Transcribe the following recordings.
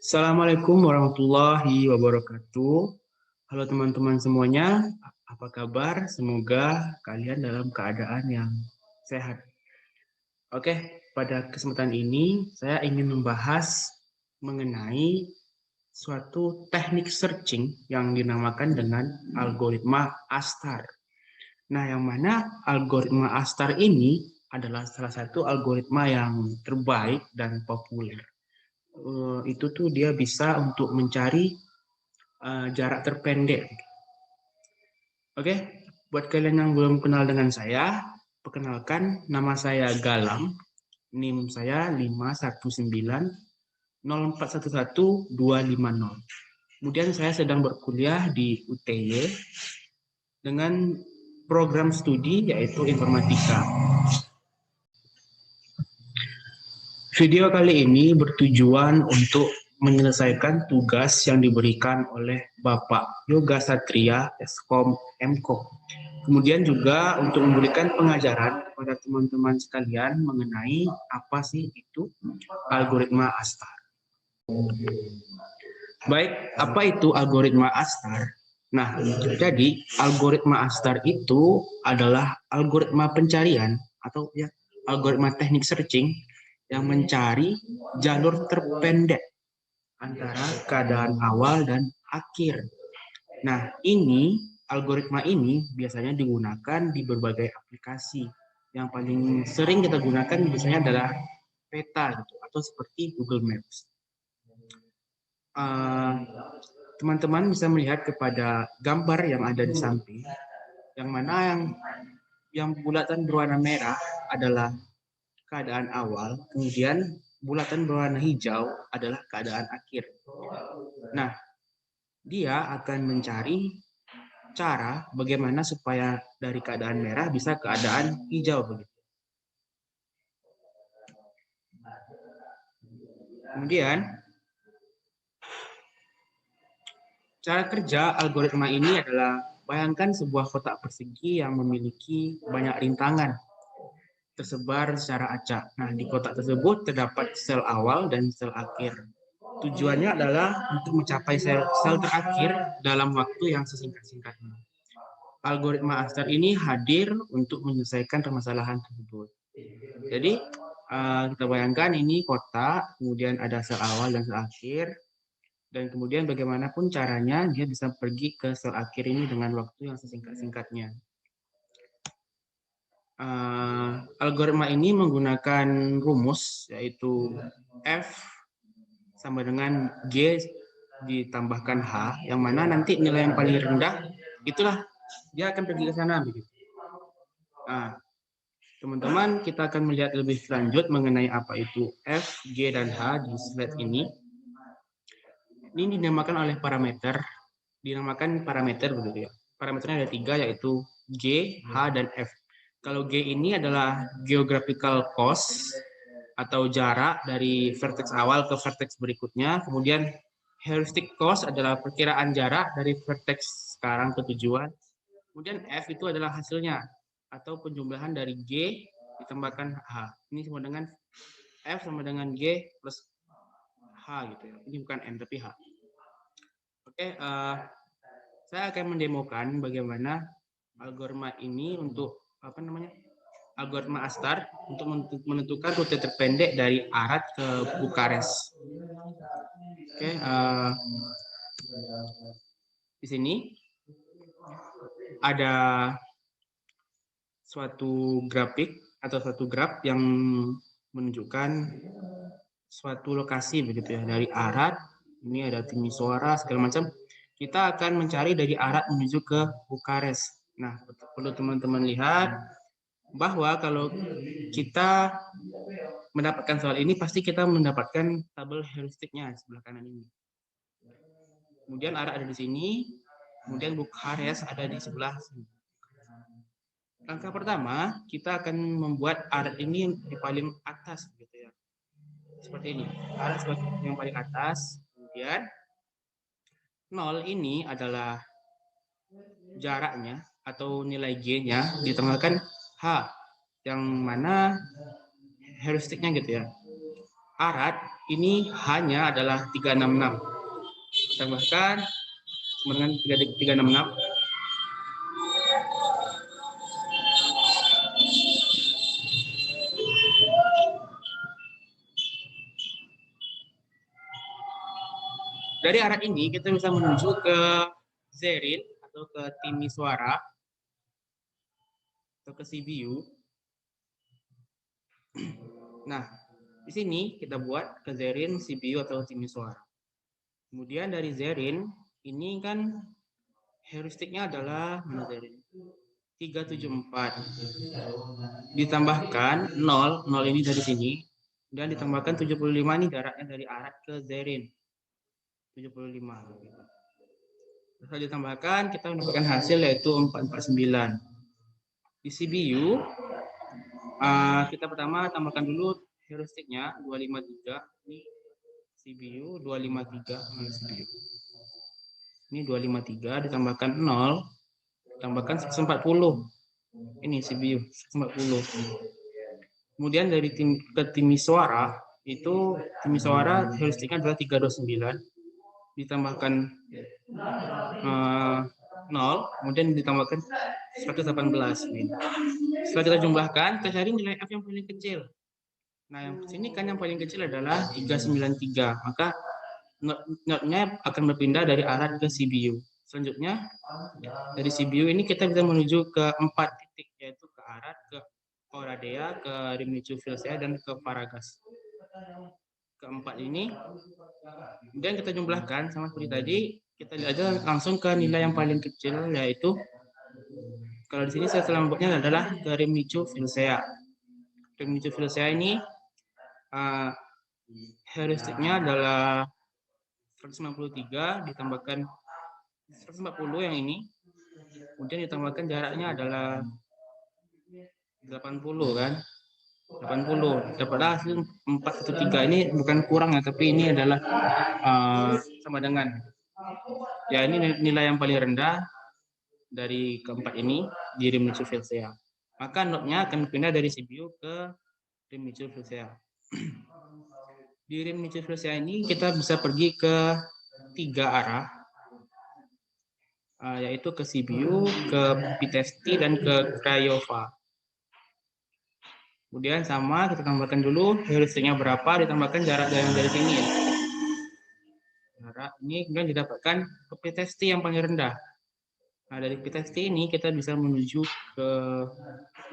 Assalamualaikum warahmatullahi wabarakatuh. Halo teman-teman semuanya, apa kabar? Semoga kalian dalam keadaan yang sehat. Oke, pada kesempatan ini saya ingin membahas mengenai suatu teknik searching yang dinamakan dengan algoritma Astar. Nah, yang mana algoritma Astar ini adalah salah satu algoritma yang terbaik dan populer. Itu tuh dia bisa untuk mencari jarak terpendek. Oke, buat kalian yang belum kenal dengan saya, perkenalkan nama saya Galam, NIM saya 51904111250. Kemudian saya sedang berkuliah di UTY dengan program studi yaitu informatika. Video kali ini bertujuan untuk menyelesaikan tugas yang diberikan oleh Bapak Yoga Satria, Eskom Mko. Kemudian juga untuk memberikan pengajaran kepada teman-teman sekalian mengenai apa sih itu algoritma Astar. Baik, apa itu algoritma Astar? Nah, jadi algoritma Astar itu adalah algoritma pencarian atau ya algoritma teknik searching yang mencari jalur terpendek antara keadaan awal dan akhir. Nah, algoritma ini biasanya digunakan di berbagai aplikasi. Yang paling sering kita gunakan biasanya adalah peta gitu, atau seperti Google Maps. Teman-teman bisa melihat kepada gambar yang ada di samping, yang mana yang bulatan berwarna merah adalah keadaan awal, kemudian bulatan berwarna hijau adalah keadaan akhir. Nah, dia akan mencari cara bagaimana supaya dari keadaan merah bisa keadaan hijau begitu. Kemudian cara kerja algoritma ini adalah bayangkan sebuah kotak persegi yang memiliki banyak rintangan tersebar secara acak. Nah, di kotak tersebut terdapat sel awal dan sel akhir. Tujuannya adalah untuk mencapai sel terakhir dalam waktu yang sesingkat-singkatnya. Algoritma Astar ini hadir untuk menyelesaikan permasalahan tersebut. Jadi, kita bayangkan ini kotak, kemudian ada sel awal dan sel akhir, dan kemudian bagaimanapun caranya dia bisa pergi ke sel akhir ini dengan waktu yang sesingkat-singkatnya. Algoritma ini menggunakan rumus yaitu F sama dengan G ditambahkan H, yang mana nanti nilai yang paling rendah itulah dia akan pergi ke sana begitu. Nah, teman-teman, kita akan melihat lebih lanjut mengenai apa itu F, G, dan H di slide ini. Ini dinamakan oleh dinamakan parameter begitu ya. Parameternya ada 3 yaitu G, H, dan F. Kalau G ini adalah geographical cost atau jarak dari vertex awal ke vertex berikutnya. Kemudian heuristic cost adalah perkiraan jarak dari vertex sekarang ke tujuan. Kemudian F itu adalah hasilnya atau penjumlahan dari G ditambahkan H. Ini sama dengan F sama dengan G plus H gitu ya. Ini bukan M tapi H. Oke, saya akan mendemokan bagaimana algoritma ini untuk algoritma Astar untuk menentukan rute terpendek dari Arad ke Bukares. Oke, di sini ada suatu grafik atau suatu graf yang menunjukkan suatu lokasi begitu ya, dari Arad, ini ada Timisoara segala macam. Kita akan mencari dari Arad menuju ke Bukares. Nah, perlu teman-teman lihat bahwa kalau kita mendapatkan soal ini pasti kita mendapatkan tabel heuristiknya di sebelah kanan ini. Kemudian Arad ada di sini, kemudian Bukares ada di sebelah sini. Langkah pertama, kita akan membuat Arad ini di paling atas gitu ya. Seperti ini. Arad sebagai yang paling atas, kemudian 0 ini adalah jaraknya atau nilai G-nya ditambahkan H, yang mana heuristiknya gitu ya. Arad ini hanya adalah 366. Tambahkan dengan 366. Dari arah ini kita bisa menuju ke Zerin atau ke Timisoara atau ke CBU. Nah, di sini kita buat ke Zerin, CBU atau Timisoara. Kemudian dari Zerin ini kan heuristiknya adalah mana Zerin? 374. Ditambahkan 0 ini dari sini dan ditambahkan 75 ini jaraknya dari Arad ke Zerin. 75. Setelah ditambahkan kita mendapatkan hasil yaitu 449. Di CBU kita pertama tambahkan dulu heuristiknya 253. Ini CBU 253. CBU. Ini 253 ditambahkan 0 tambahkan 140. Ini CBU 140. Kemudian dari ke Timisoara itu Timisoara heuristiknya adalah 329 ditambahkan 0 kemudian ditambahkan 118. Setelah kita jumlahkan kita cari nilai F yang paling kecil. Nah yang sini kan yang paling kecil adalah 393, maka node-nya akan berpindah dari Arad ke CBU. Selanjutnya dari CBU ini kita bisa menuju ke 4 titik, yaitu ke Arad, ke Oradea, ke Rimnicu Vilcea, dan ke Paragas. Keempat ini kemudian kita jumlahkan sama seperti tadi, kita lihat aja langsung ke nilai yang paling kecil, yaitu kalau di sini saya telah membuatnya adalah ke Rimnicu Vilcea. Rimnicu Vilcea ini heuristiknya adalah 193 ditambahkan 140 yang ini, kemudian ditambahkan jaraknya adalah 80 kan, 80 dapatlah hasil 413. Ini bukan kurang ya, tapi ini adalah sama dengan ya ini nilai yang paling rendah dari keempat ini di Rimnicu Vilcea. Maka node-nya akan pindah dari CBU ke Rimnicu Vilcea. Di Rimnicu Vilcea ini kita bisa pergi ke 3 arah, yaitu ke CBU, ke Pitești, dan ke Craiova. Kemudian sama kita tambahkan dulu heuristiknya berapa, ditambahkan jarak dari sini ya. Jarak ini kemudian didapatkan ke Pitești yang paling rendah. Nah dari Pitești ini kita bisa menuju ke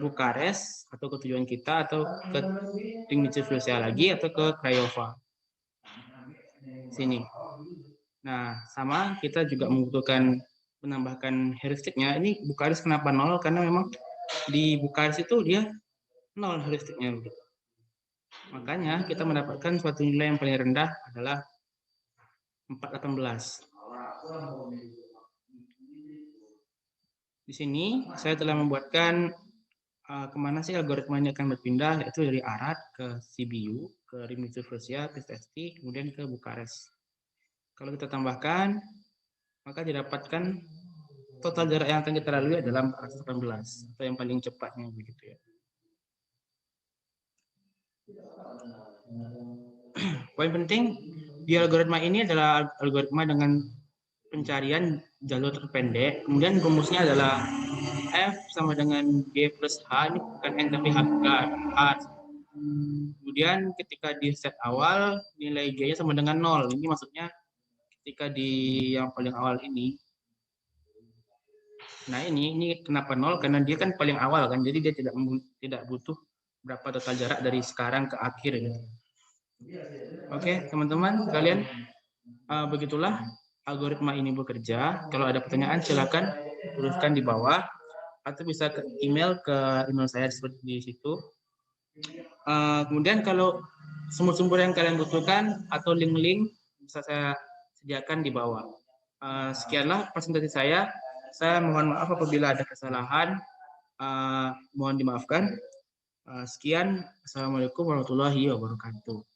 Bukares atau ke tujuan kita, atau ke Rimnicu Vilcea lagi, atau ke Craiova. Sini. Nah sama kita juga membutuhkan menambahkan heuristiknya. Ini Bukares kenapa 0? Karena memang di Bukares itu dia 0 heuristiknya. Makanya kita mendapatkan suatu nilai yang paling rendah adalah 418. Di sini saya telah membuatkan kemana sih algoritma ini akan berpindah, yaitu dari Arad ke CBU, ke Rimnicu Vilcea, Pitești, kemudian ke Bukares. Kalau kita tambahkan, maka didapatkan total jarak yang akan kita lalui adalah 418, atau yang paling cepatnya begitu ya. Poin penting di algoritma ini adalah algoritma dengan pencarian jalur terpendek. Kemudian rumusnya adalah F sama dengan G plus H, ini bukan N tapi H. Kemudian ketika di set awal nilai G-nya sama dengan 0. Ini maksudnya ketika di yang paling awal ini. Nah ini kenapa 0? Karena dia kan paling awal kan, jadi dia tidak butuh berapa total jarak dari sekarang ke akhir gitu. Oke, teman-teman kalian, begitulah algoritma ini bekerja. Kalau ada pertanyaan silakan tuliskan di bawah, atau bisa ke email saya seperti di situ. Kemudian kalau sumber-sumber yang kalian butuhkan atau link-link bisa saya sediakan di bawah. Sekianlah presentasi saya. Saya mohon maaf apabila ada kesalahan. Mohon dimaafkan. Sekian. Assalamualaikum warahmatullahi wabarakatuh.